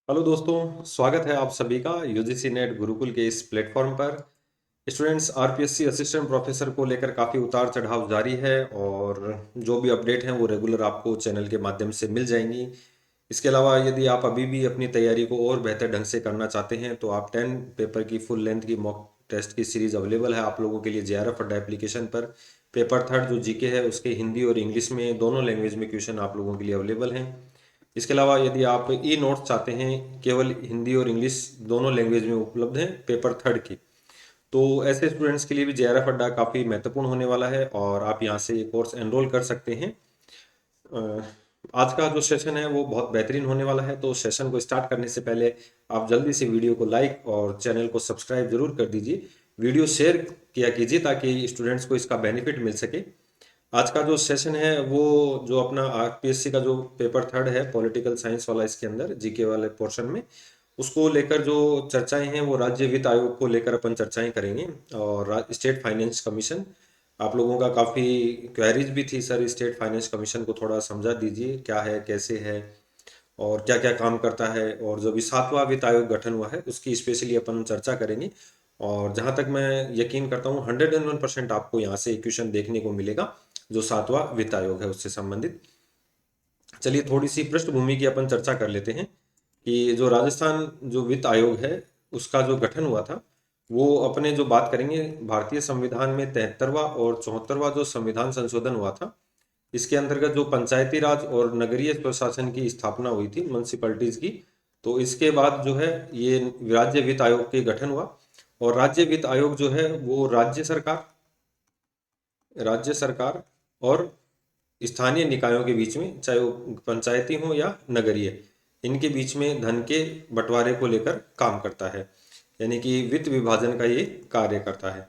Hello दोस्तों, स्वागत है आप सभी का यूजीसी नेट गुरुकुल के इस प्लेटफॉर्म पर। स्टूडेंट्स, आरपीएससी असिस्टेंट प्रोफेसर को लेकर काफ़ी उतार चढ़ाव जारी है और जो भी अपडेट हैं वो रेगुलर आपको चैनल के माध्यम से मिल जाएंगी। इसके अलावा यदि आप अभी भी अपनी तैयारी को और बेहतर ढंग से करना चाहते हैं तो आप 10 पेपर की फुल लेंथ की मॉक टेस्ट की सीरीज अवेलेबल है आप लोगों के लिए जेआरएफ अड्डा एप्लीकेशन पर। पेपर थर्ड जो जीके है उसके हिंदी और इंग्लिश में दोनों लैंग्वेज में क्वेश्चन आप लोगों के लिए अवेलेबल हैं। इसके अलावा यदि आप ई नोट्स चाहते हैं, केवल हिंदी और इंग्लिश दोनों लैंग्वेज में उपलब्ध हैं पेपर थर्ड की, तो ऐसे स्टूडेंट्स के लिए भी जेआरएफ अड्डा काफ़ी महत्वपूर्ण होने वाला है और आप यहाँ से ये कोर्स एनरोल कर सकते हैं। अ, आज का जो सेशन है वो बहुत बेहतरीन होने वाला है, तो सेशन को स्टार्ट करने से पहले आप जल्दी से वीडियो को लाइक और चैनल को सब्सक्राइब जरूर कर दीजिए। वीडियो शेयर किया कीजिए ताकि स्टूडेंट्स को इसका बेनिफिट मिल सके। आज का जो सेशन है वो जो अपना आरपीएससी का जो पेपर थर्ड है पॉलिटिकल साइंस वाला, इसके अंदर जीके वाले पोर्शन में उसको लेकर जो चर्चाएं हैं वो राज्य वित्त आयोग को लेकर अपन चर्चाएं करेंगे। और स्टेट फाइनेंस कमीशन, आप लोगों का काफ़ी क्वेरीज भी थी सर, स्टेट फाइनेंस कमीशन को थोड़ा समझा दीजिए क्या है, कैसे है और क्या क्या काम करता है। और जो भी सातवां वित्त आयोग गठन हुआ है उसकी स्पेशली अपन चर्चा करेंगे। और जहाँ तक मैं यकीन करता हूँ 101% आपको यहाँ से क्वेश्चन देखने को मिलेगा जो सातवां वित्त आयोग है उससे संबंधित। चलिए थोड़ी सी पृष्ठभूमि की अपन चर्चा कर लेते हैं कि जो राजस्थान जो वित्त आयोग है उसका जो गठन हुआ था वो अपने जो बात करेंगे भारतीय संविधान में 73वां और 74वां जो संविधान संशोधन हुआ था, इसके अंतर्गत जो पंचायती राज और नगरीय प्रशासन की स्थापना हुई थी, म्यूनसिपैलिटीज की। तो इसके बाद जो है ये राज्य वित्त आयोग के गठन हुआ। और राज्य वित्त आयोग जो है वो राज्य सरकार और स्थानीय निकायों के बीच में, चाहे वो पंचायती हो या नगरीय, इनके बीच में धन के बंटवारे को लेकर काम करता है। यानी कि वित्त विभाजन का ये कार्य करता है।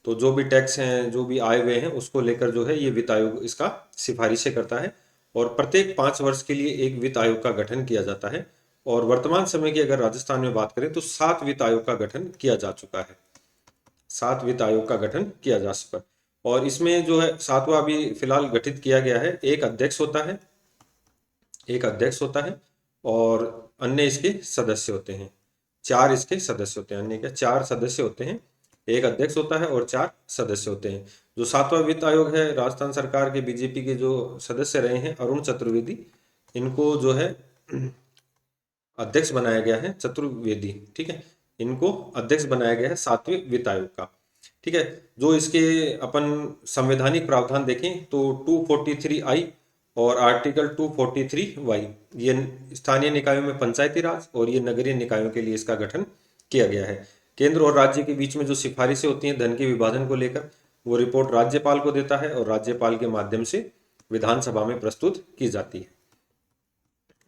तो जो भी टैक्स हैं, जो भी आय व्यय हैं, उसको लेकर जो है ये वित्त आयोग इसका सिफारिशें करता है। और प्रत्येक 5 वर्ष के लिए एक वित्त आयोग का गठन किया जाता है। और वर्तमान समय की अगर राजस्थान में बात करें तो 7 वित्त आयोग का गठन किया जा चुका है। 7 वित्त आयोग का गठन किया जा चुका है। और इसमें जो है सातवां अभी फिलहाल गठित किया गया है। एक अध्यक्ष होता है और अन्य इसके सदस्य होते हैं। 4 इसके सदस्य होते हैं, अन्य के 4 सदस्य होते हैं। एक अध्यक्ष होता है और 4 सदस्य होते हैं। जो सातवां वित्त आयोग है, राजस्थान सरकार के बीजेपी के जो सदस्य रहे हैं अरुण चतुर्वेदी, इनको जो है अध्यक्ष बनाया गया है। चतुर्वेदी, ठीक है, इनको अध्यक्ष बनाया गया है 7वें वित्त आयोग का। ठीक है, जो इसके अपन संवैधानिक प्रावधान देखें तो 243I और आर्टिकल 243Y, ये स्थानीय निकायों में पंचायती राज और ये नगरीय निकायों के लिए इसका गठन किया गया है। केंद्र और राज्य के बीच में जो सिफारिशें होती हैं धन के विभाजन को लेकर, वो रिपोर्ट राज्यपाल को देता है और राज्यपाल के माध्यम से विधानसभा में प्रस्तुत की जाती है।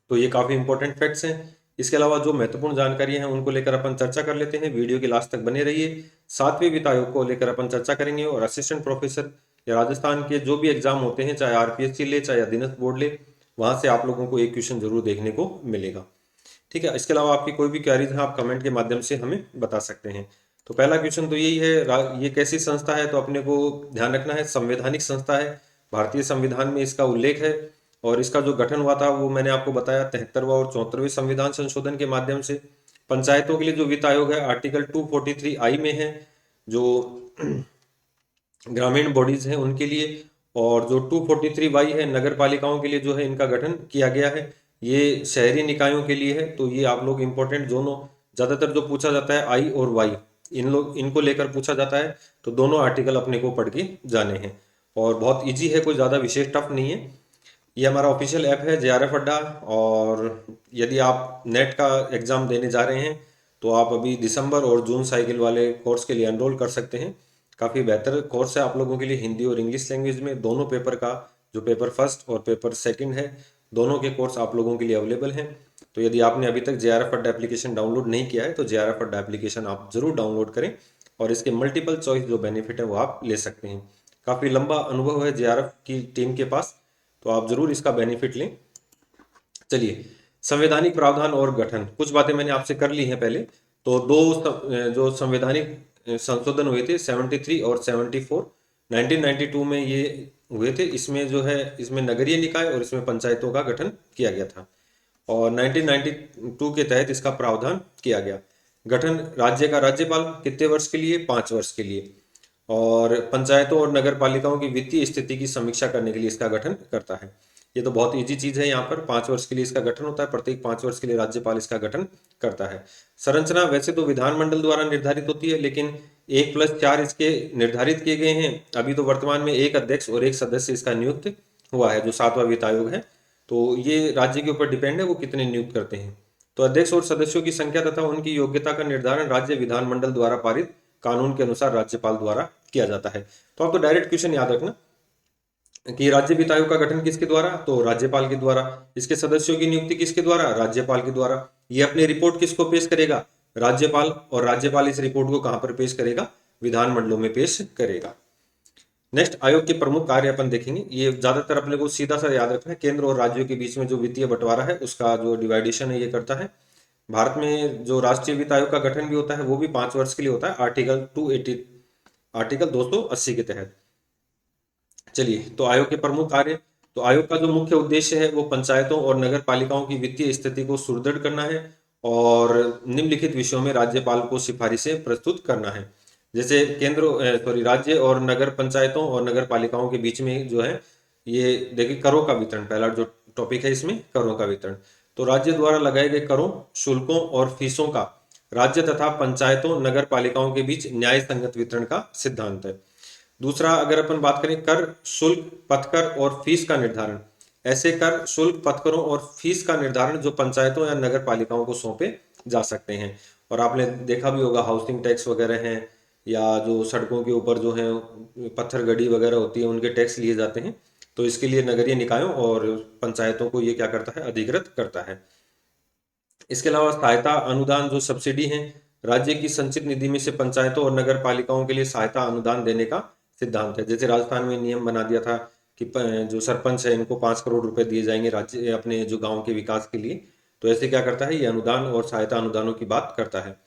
तो ये काफ़ी इंपॉर्टेंट फैक्ट्स हैं। इसके अलावा जो महत्वपूर्ण जानकारी हैं उनको लेकर अपन चर्चा कर लेते हैं। वीडियो के लास्ट तक बने रहिए। 7वें वित्त आयोग को लेकर अपन चर्चा करेंगे और असिस्टेंट प्रोफेसर या राजस्थान के जो भी एग्जाम होते हैं, चाहे आरपीएससी ले चाहे अधीनस्थ बोर्ड ले, वहां से आप लोगों को एक क्वेश्चन जरूर देखने को मिलेगा। ठीक है, इसके अलावा आपकी कोई भी क्वेरीज है आप कमेंट के माध्यम से हमें बता सकते हैं। तो पहला क्वेश्चन तो यही है, ये कैसी संस्था है, तो अपने को ध्यान रखना है संवैधानिक संस्था है। भारतीय संविधान में इसका उल्लेख है। और इसका जो गठन हुआ था वो मैंने आपको बताया 73वां और 74वें संविधान संशोधन के माध्यम से। पंचायतों के लिए जो वित्त आयोग है आर्टिकल 243I में है, जो ग्रामीण बॉडीज हैं उनके लिए। और जो 243Y है नगर पालिकाओं के लिए जो है इनका गठन किया गया है। ये शहरी निकायों के लिए है। तो ये आप लोग इंपॉर्टेंट दोनों, ज़्यादातर जो पूछा जाता है I और Y, इनको लेकर पूछा जाता है। तो दोनों आर्टिकल अपने को पढ़ के जाने हैं और बहुत इजी है, कोई ज़्यादा विशेष टफ नहीं है। ये हमारा ऑफिशियल ऐप है जेआरएफ अड्डा। और यदि आप नेट का एग्ज़ाम देने जा रहे हैं तो आप अभी दिसंबर और जून साइकिल वाले कोर्स के लिए एनरोल कर सकते हैं। काफ़ी बेहतर कोर्स है आप लोगों के लिए, हिंदी और इंग्लिश लैंग्वेज में दोनों पेपर का, जो पेपर फर्स्ट और पेपर सेकंड है, दोनों के कोर्स आप लोगों के लिए अवेलेबल हैं। तो यदि आपने अभी तक जेआरएफ अड्डा एप्लीकेशन डाउनलोड नहीं किया है तो जेआरएफ अड्डा एप्लीकेशन आप ज़रूर डाउनलोड करें और इसके मल्टीपल चॉइस जो बेनिफिट है वो आप ले सकते हैं। काफ़ी लंबा अनुभव है जेआरएफ की टीम के पास, तो आप जरूर इसका बेनिफिट लें। चलिए, संवैधानिक प्रावधान और गठन, कुछ बातें मैंने आपसे कर ली हैं पहले। तो जो संवैधानिक संशोधन हुए थे 73 और 74, 1992 में ये हुए थे। इसमें जो है इसमें नगरीय निकाय और इसमें पंचायतों का गठन किया गया था। और 1992 के तहत इसका प्रावधान किया गया। गठन राज्य का राज्यपाल कितने वर्ष के लिए? 5 वर्ष के लिए। और पंचायतों और नगर पालिकाओं की वित्तीय स्थिति की समीक्षा करने के लिए इसका गठन करता है। ये तो बहुत इजी चीज है, यहाँ पर 5 वर्ष के लिए इसका गठन होता है, प्रत्येक 5 वर्ष के लिए राज्यपाल इसका गठन करता है। संरचना वैसे तो विधानमंडल द्वारा निर्धारित होती है, लेकिन 1+4 इसके निर्धारित किए गए हैं। अभी तो वर्तमान में एक अध्यक्ष और एक सदस्य इसका नियुक्त हुआ है, जो 7वां वित्त आयोग है। तो ये राज्य के ऊपर डिपेंड है वो कितने नियुक्त करते हैं। तो अध्यक्ष और सदस्यों की संख्या तथा उनकी योग्यता का निर्धारण राज्य विधानमंडल द्वारा पारित कानून के अनुसार राज्यपाल द्वारा किया जाता है। तो आपको डायरेक्ट क्वेश्चन याद रखना कि राज्य वित्त आयोग का गठन किसके द्वारा? तो राज्यपाल के द्वारा। इसके सदस्यों की नियुक्ति किसके द्वारा? राज्यपाल के द्वारा। ये अपनी रिपोर्ट किसको पेश करेगा? राज्यपाल। और राज्यपाल इस रिपोर्ट को कहां पर पेश करेगा? विधानमंडलों में पेश करेगा। नेक्स्ट, आयोग के प्रमुख कार्य अपन देखेंगे। ये ज्यादातर अपने को सीधा सा याद रखना है, केंद्र और राज्यों के बीच में जो वित्तीय बंटवारा है उसका जो डिवाइडेशन है ये करता है। भारत में जो राष्ट्रीय वित्त आयोग का गठन भी होता है वो भी 5 वर्ष के लिए होता है, आर्टिकल 280 के तहत। चलिए, तो आयोग के प्रमुख कार्य। तो आयोग का जो मुख्य उद्देश्य है वो पंचायतों और नगर पालिकाओं की वित्तीय स्थिति को सुदृढ़ करना है और निम्नलिखित विषयों में राज्यपाल को सिफारिशें प्रस्तुत करना है। जैसे राज्य और नगर पंचायतों और नगर पालिकाओं के बीच में जो है, ये देखिए करों का वितरण, पहला जो टॉपिक है इसमें करों का वितरण। तो राज्य द्वारा लगाए गए करों, शुल्कों और फीसों का राज्य तथा पंचायतों नगर पालिकाओं के बीच न्याय संगत वितरण का सिद्धांत है। दूसरा, अगर अपन बात करें कर, शुल्क, पथकर और फीस का निर्धारण। ऐसे कर, शुल्क, पथकरों और फीस का निर्धारण जो पंचायतों या नगर पालिकाओं को सौंपे जा सकते हैं। और आपने देखा भी होगा हाउसिंग टैक्स वगैरह हैं, या जो सड़कों के ऊपर जो है पत्थर गड़ी वगैरह होती है उनके टैक्स लिए जाते हैं। तो इसके लिए नगरीय निकायों और पंचायतों को ये क्या करता है? अधिकृत करता है। इसके अलावा सहायता अनुदान जो सब्सिडी है, राज्य की संचित निधि में से पंचायतों और नगर पालिकाओं के लिए सहायता अनुदान देने का सिद्धांत है। जैसे राजस्थान में नियम बना दिया था कि जो सरपंच है इनको 5 करोड़ रुपए दिए जाएंगे राज्य अपने जो गांव के विकास के लिए। तो ऐसे क्या करता है? ये अनुदान और सहायता अनुदानों की बात करता है।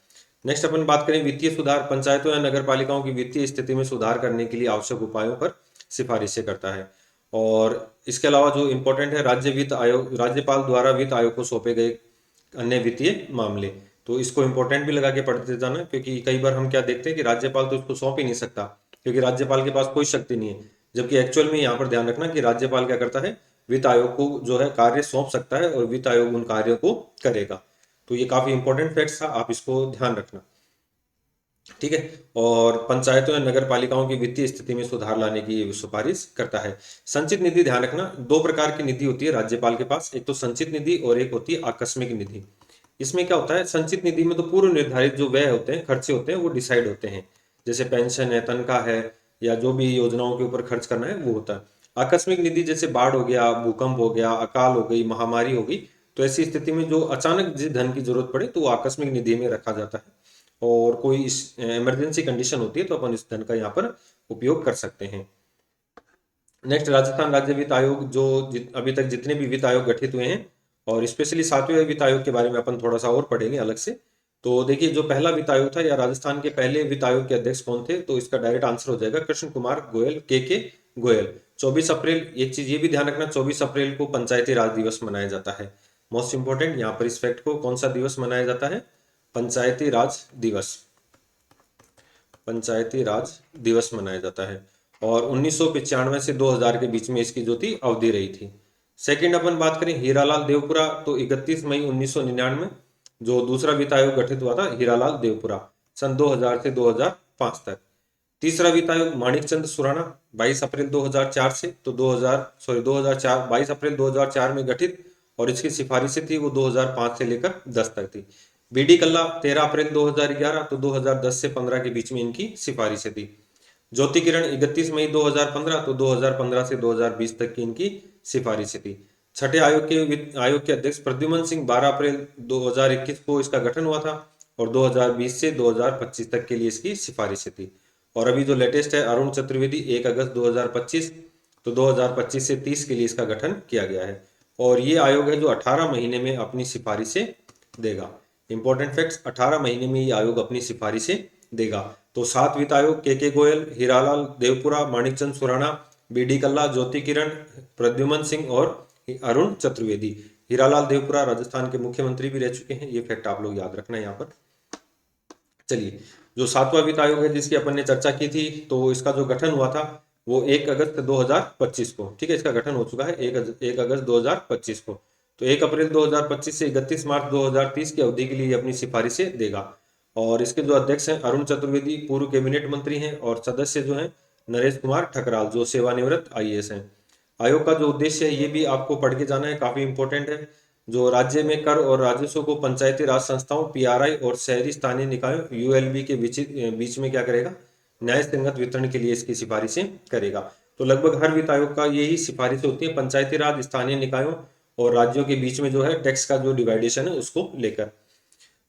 नेक्स्ट अपन बात करें वित्तीय सुधार। पंचायतों या नगर पालिकाओं की वित्तीय स्थिति में सुधार करने के लिए आवश्यक उपायों पर सिफारिशें करता है। और इसके अलावा जो इम्पोर्टेंट है, राज्य वित्त आयोग, राज्यपाल द्वारा वित्त आयोग को सौंपे गए अन्य वित्तीय मामले। तो इसको इंपॉर्टेंट भी लगा के पढ़ते जाना, क्योंकि कई बार हम क्या देखते हैं कि राज्यपाल तो इसको सौंप ही नहीं सकता, क्योंकि राज्यपाल के पास कोई शक्ति नहीं है। जबकि एक्चुअल में यहाँ पर ध्यान रखना कि राज्यपाल क्या करता है? वित्त आयोग को जो है कार्य सौंप सकता है और वित्त आयोग उन कार्यों को करेगा। तो ये काफी इंपॉर्टेंट फैक्ट था, आप इसको ध्यान रखना, ठीक है। और पंचायतों या नगर पालिकाओं की वित्तीय स्थिति में सुधार लाने की सिफारिश करता है। संचित निधि, ध्यान रखना 2 प्रकार की निधि होती है राज्यपाल के पास, एक तो संचित निधि और एक होती है आकस्मिक निधि। इसमें क्या होता है? संचित निधि में तो पूर्व निर्धारित जो व्यय होते हैं, खर्चे होते हैं, वो डिसाइड होते हैं। जैसे पेंशन है, तनख्वाह है, या जो भी योजनाओं के ऊपर खर्च करना है वो होता है। आकस्मिक निधि जैसे बाढ़ हो गया, भूकंप हो गया, अकाल हो गई, महामारी हो गई, तो ऐसी स्थिति में जो अचानक जिस धन की जरूरत पड़े तो वो आकस्मिक निधि में रखा जाता है। और कोई इमरजेंसी कंडीशन होती है तो अपन इस धन का यहाँ पर उपयोग कर सकते हैं। नेक्स्ट, राजस्थान राज्य वित्त आयोग। जो अभी तक जितने भी वित्त आयोग गठित हुए हैं, और स्पेशली 7वें वित्त आयोग के बारे में अपन थोड़ा सा और पढ़ेंगे अलग से। तो देखिए, जो पहला वित्त आयोग था, या राजस्थान के पहले वित्त आयोग के अध्यक्ष कौन थे? तो इसका डायरेक्ट आंसर हो जाएगा कृष्ण कुमार गोयल, के गोयल। 24 अप्रैल, एक चीज ये भी ध्यान रखना, 24 अप्रैल को पंचायती राज दिवस मनाया जाता है। मोस्ट इंपोर्टेंट यहाँ पर इस फैक्ट को, कौन सा दिवस मनाया जाता है? पंचायती राज दिवस। पंचायती राज दिवस मनाया जाता है। और 1995 से 2000 के बीच में इसकी जो थी अवधि रही थी। सेकंड, अपन बात करें हीरालाल देवपुरा, तो 31 मई 1999 जो दूसरा वित्त आयोग गठित हुआ था, हीरालाल देवपुरा, सन 2000 से 2005 तक। तीसरा वित्त आयोग माणिक चंद सुराणा, 22 अप्रैल 2004 से, तो 2004 22 अप्रैल 2004 में गठित, और इसकी सिफारिशें थी वो 2005 से लेकर 10 तक थी। बीडी कल्ला 13 अप्रैल 2011, तो 2010 से 15 के बीच में इनकी सिफारिशें थी। ज्योति किरण 31 मई 2015, तो 2015 से 2020 तक की इनकी सिफारिशें थी। छठे आयोग के अध्यक्ष प्रद्युमन सिंह, 12 अप्रैल 2021 को इसका गठन हुआ था, और 2020 से 2025 तक के लिए इसकी सिफारिशें थी। और अभी जो लेटेस्ट है अरुण चतुर्वेदी, 1 अगस्त 2025, तो 2025 से 30 के लिए इसका गठन किया गया है। और ये आयोग है जो 18 महीने में अपनी सिफारिशें देगा। इंपॉर्टेंट फैक्ट्स, 18 महीने में ये आयोग अपनी सिफारिशें देगा। तो 7 वित्त आयोग, के गोयल, हीरालाल देवपुरा, माणिकचंद सुराणा, बीडी कल्ला, ज्योति किरण, प्रद्युमन सिंह और अरुण चतुर्वेदी। हीरालाल देवपुरा राजस्थान के मुख्यमंत्री भी रह चुके हैं, ये फैक्ट आप लोग याद रखना है यहाँ पर। चलिए, जो 7वां वित्त आयोग है जिसकी अपन ने चर्चा की थी, तो इसका जो गठन हुआ था वो 1 अगस्त 2025 को, ठीक है, इसका गठन हो चुका है 1 अगस्त 2025 को। तो 1 अप्रैल 2025 से 31 मार्च 2030 की अवधि के लिए ये अपनी सिफारिशें देगा। और इसके जो अध्यक्ष हैं अरुण चतुर्वेदी, पूर्व कैबिनेट मंत्री हैं, और सदस्य जो हैं नरेश कुमार ठकराल, जो सेवानिवृत्त आईएएस हैं। आयोग का जो उद्देश्य है ये भी आपको पढ़ के जाना है, काफी इंपॉर्टेंट है। जो राज्य में कर और राजस्व को पंचायती राज संस्थाओं पीआरआई और शहरी स्थानीय निकायों यूएलबी के बीच में क्या करेगा, न्याय संगत वितरण के लिए इसकी सिफारिशें करेगा। तो लगभग हर वित्त आयोग का यही सिफारिशें होती है, पंचायती राज, स्थानीय निकायों और राज्यों के बीच में जो है टैक्स का जो डिवाइडेशन है उसको लेकर।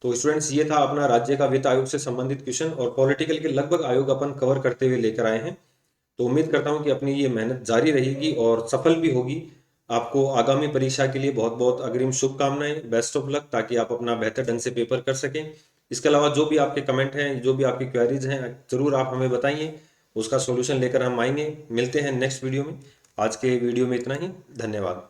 तो स्टूडेंट्स, ये था अपना राज्य का वित्त आयोग से संबंधित क्वेश्चन, और पॉलिटिकल के लगभग आयोग अपन कवर करते हुए लेकर आए हैं। तो उम्मीद करता हूँ कि अपनी ये मेहनत जारी रहेगी और सफल भी होगी। आपको आगामी परीक्षा के लिए बहुत बहुत अग्रिम शुभकामनाएं, बेस्ट ऑफ लक, ताकि आप अपना बेहतर ढंग से पेपर कर सकें। इसके अलावा जो भी आपके कमेंट हैं, जो भी आपकी क्वेरीज हैं, जरूर आप हमें बताइए, उसका सॉल्यूशन लेकर हम आएंगे। मिलते हैं नेक्स्ट वीडियो में। आज के वीडियो में इतना ही, धन्यवाद।